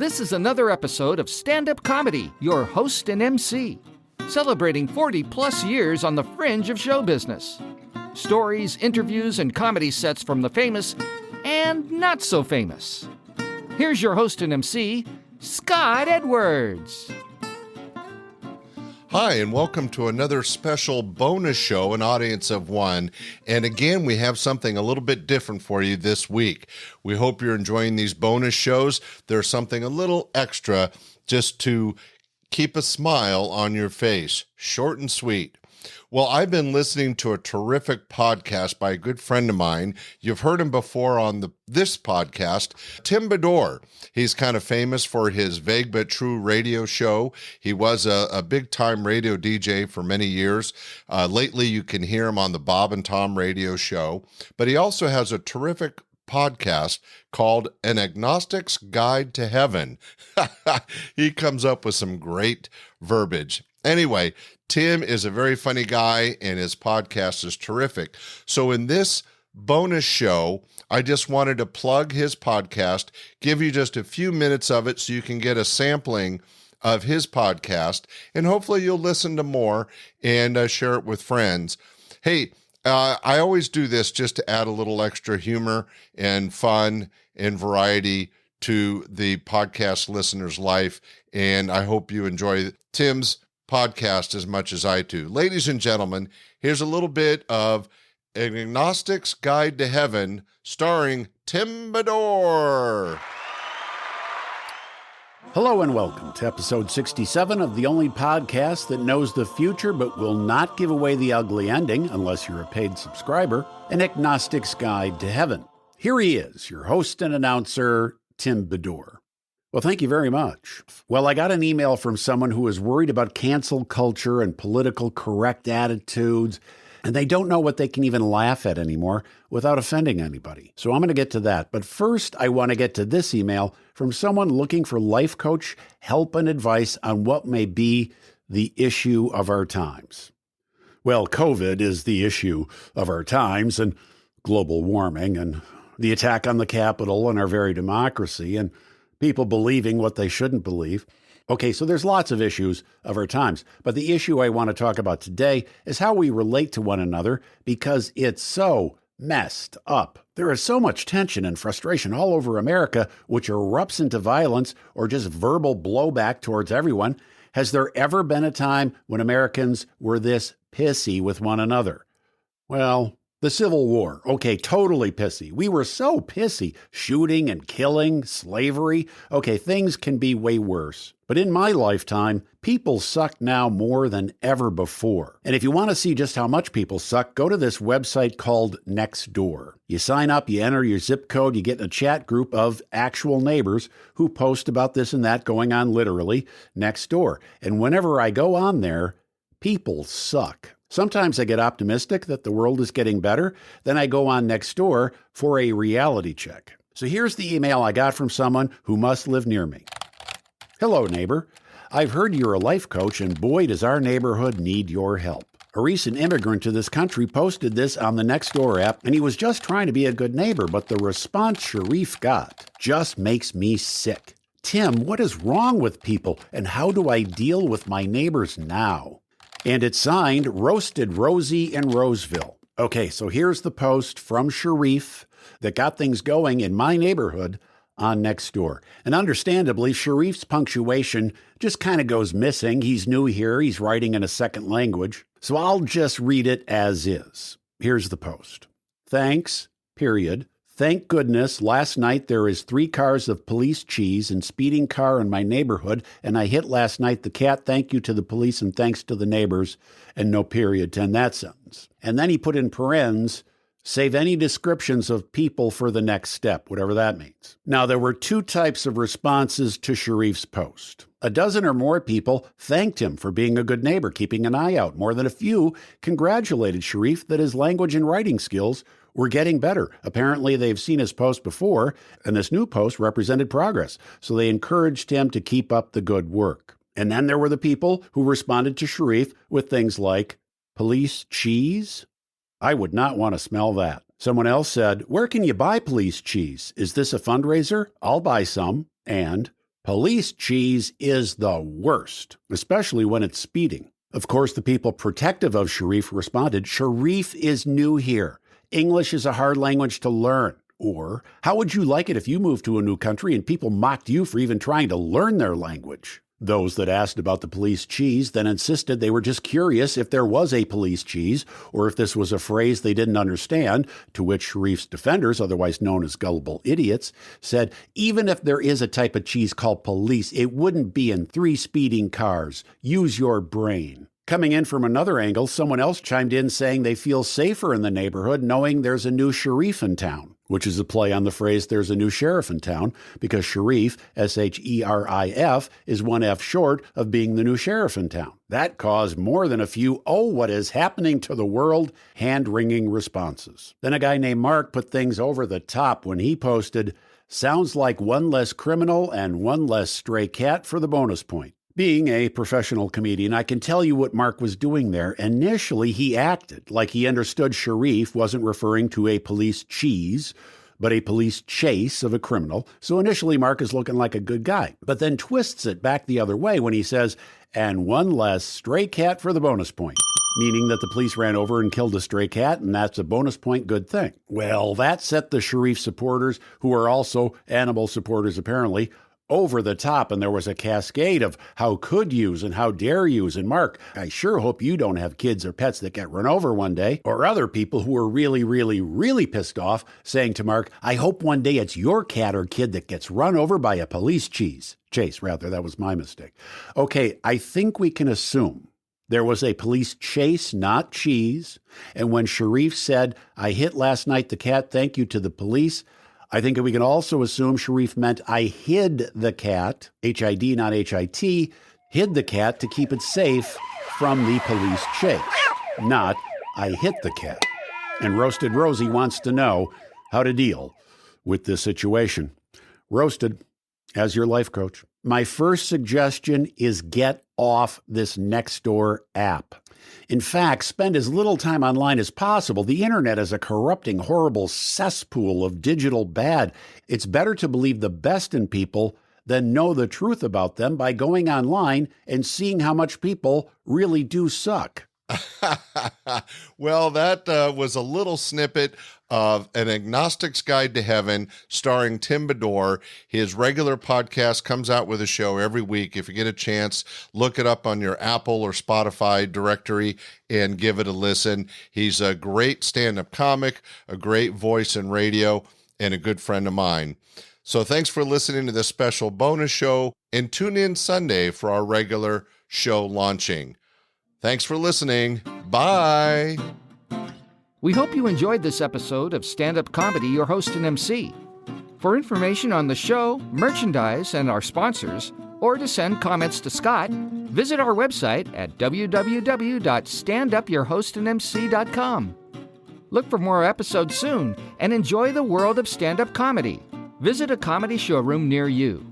This is another episode of Standup Comedy, your host and MC, celebrating 40-plus years on the fringe of show business. Stories, interviews, and comedy sets from the famous and not so famous. Here's your host and MC, Scott Edwards. Hi, and welcome to another special bonus show, an audience of one. And again, we have something a little bit different for you this week. We hope you're enjoying these bonus shows. There's something a little extra just to keep a smile on your face. Short and sweet. Well, I've been listening to a terrific podcast by a good friend of mine. You've heard him before on this podcast, Tim Bedore. He's kind of famous for his Vague But True radio show. He was a big-time radio DJ for many years. Lately, you can hear him on the Bob and Tom radio show. But he also has a terrific podcast called An Agnostics Guide to Heaven. He comes up with some great verbiage. Anyway, Tim is a very funny guy, and his podcast is terrific. So in this bonus show, I just wanted to plug his podcast, give you just a few minutes of it so you can get a sampling of his podcast, and hopefully you'll listen to more and share it with friends. Hey, I always do this just to add a little extra humor and fun and variety to the podcast listener's life, and I hope you enjoy Tim's podcast as much as I do. Ladies and gentlemen, here's a little bit of An Agnostic's Guide to Heaven starring Tim Bedore. Hello and welcome to episode 67 of the only podcast that knows the future but will not give away the ugly ending unless you're a paid subscriber, An Agnostic's Guide to Heaven. Here he is, your host and announcer, Tim Bedore. Well, thank you very much. Well, I got an email from someone who is worried about cancel culture and political correct attitudes, and they don't know what they can even laugh at anymore without offending anybody. So I'm going to get to that. But first, I want to get to this email from someone looking for life coach help and advice on what may be the issue of our times. Well, COVID is the issue of our times, and global warming, and the attack on the Capitol and our very democracy, and people believing what they shouldn't believe. Okay, so there's lots of issues of our times, but the issue I want to talk about today is how we relate to one another because it's so messed up. There is so much tension and frustration all over America, which erupts into violence or just verbal blowback towards everyone. Has there ever been a time when Americans were this pissy with one another? Well, the Civil War. Okay, totally pissy. We were so pissy. Shooting and killing, slavery. Okay, things can be way worse. But in my lifetime, people suck now more than ever before. And if you want to see just how much people suck, go to this website called Nextdoor. You sign up, you enter your zip code, you get in a chat group of actual neighbors who post about this and that going on literally next door. And whenever I go on there, people suck. Sometimes I get optimistic that the world is getting better. Then I go on Nextdoor for a reality check. So here's the email I got from someone who must live near me. Hello, neighbor. I've heard you're a life coach, and boy, does our neighborhood need your help. A recent immigrant to this country posted this on the Nextdoor app, and he was just trying to be a good neighbor, but the response Sharif got just makes me sick. Tim, what is wrong with people, and how do I deal with my neighbors now? And it's signed Roasted Rosie in Roseville. Okay, so here's the post from Sharif that got things going in my neighborhood on Nextdoor. And understandably, Sharif's punctuation just kind of goes missing. He's new here. He's writing in a second language. So I'll just read it as is. Here's the post. Thanks, period. Thank goodness last night there is 3 cars of police cheese and speeding car in my neighborhood, and I hit last night the cat, thank you to the police and thanks to the neighbors, and no period to end that sentence. And then he put in parens, save any descriptions of people for the next step, whatever that means. Now, there were 2 types of responses to Sharif's post. A dozen or more people thanked him for being a good neighbor, keeping an eye out. More than a few congratulated Sharif that his language and writing skills were getting better. Apparently, they've seen his post before, and this new post represented progress. So they encouraged him to keep up the good work. And then there were the people who responded to Sharif with things like, police cheese? I would not want to smell that. Someone else said, where can you buy police cheese? Is this a fundraiser? I'll buy some. And Police cheese is the worst, especially when it's speeding. Of course, the people protective of Sharif responded, Sharif is new here. English is a hard language to learn. Or, how would you like it if you moved to a new country and people mocked you for even trying to learn their language? Those that asked about the police cheese then insisted they were just curious if there was a police cheese or if this was a phrase they didn't understand, to which Sharif's defenders, otherwise known as gullible idiots, said, even if there is a type of cheese called police, it wouldn't be in 3 speeding cars. Use your brain. Coming in from another angle, someone else chimed in saying they feel safer in the neighborhood knowing there's a new Sharif in town, which is a play on the phrase there's a new sheriff in town, because Sharif, S-H-E-R-I-F, is one F short of being the new sheriff in town. That caused more than a few, oh, what is happening to the world, hand-wringing responses. Then a guy named Mark put things over the top when he posted, sounds like one less criminal and one less stray cat for the bonus point. Being a professional comedian, I can tell you what Mark was doing there. Initially, he acted like he understood Sharif wasn't referring to a police cheese, but a police chase of a criminal. So initially, Mark is looking like a good guy, but then twists it back the other way when he says, and one less stray cat for the bonus point, meaning that the police ran over and killed a stray cat, and that's a bonus point good thing. Well, that set the Sharif supporters, who are also animal supporters apparently, over the top, and there was a cascade of how could yous and how dare yous. And Mark, I sure hope you don't have kids or pets that get run over one day. Or other people who are really, really, really pissed off saying to Mark, I hope one day it's your cat or kid that gets run over by a police chase, rather. That was my mistake. Okay, I think we can assume there was a police chase, not cheese. And when Sharif said, I hit last night the cat, thank you to the police, I think we can also assume Sharif meant I hid the cat, H-I-D, not H-I-T, hid the cat to keep it safe from the police chase, not I hit the cat. And Roasted Rosie wants to know how to deal with this situation. Roasted, as your life coach, my first suggestion is get off this Nextdoor app. In fact, spend as little time online as possible. The internet is a corrupting, horrible cesspool of digital bad. It's better to believe the best in people than know the truth about them by going online and seeing how much people really do suck. Well, that was a little snippet of An Agnostic's Guide to Heaven starring Tim Bedore. His regular podcast comes out with a show every week. If you get a chance, look it up on your Apple or Spotify directory and give it a listen. He's a great stand-up comic, a great voice in radio, and a good friend of mine. So thanks for listening to this special bonus show, and tune in Sunday for our regular show launching. Thanks for listening. Bye. We hope you enjoyed this episode of Standup Comedy, your host and MC. For information on the show, merchandise, and our sponsors, or to send comments to Scott, visit our website at www.standupyourhostandmc.com. Look for more episodes soon and enjoy the world of stand-up comedy. Visit a comedy showroom near you.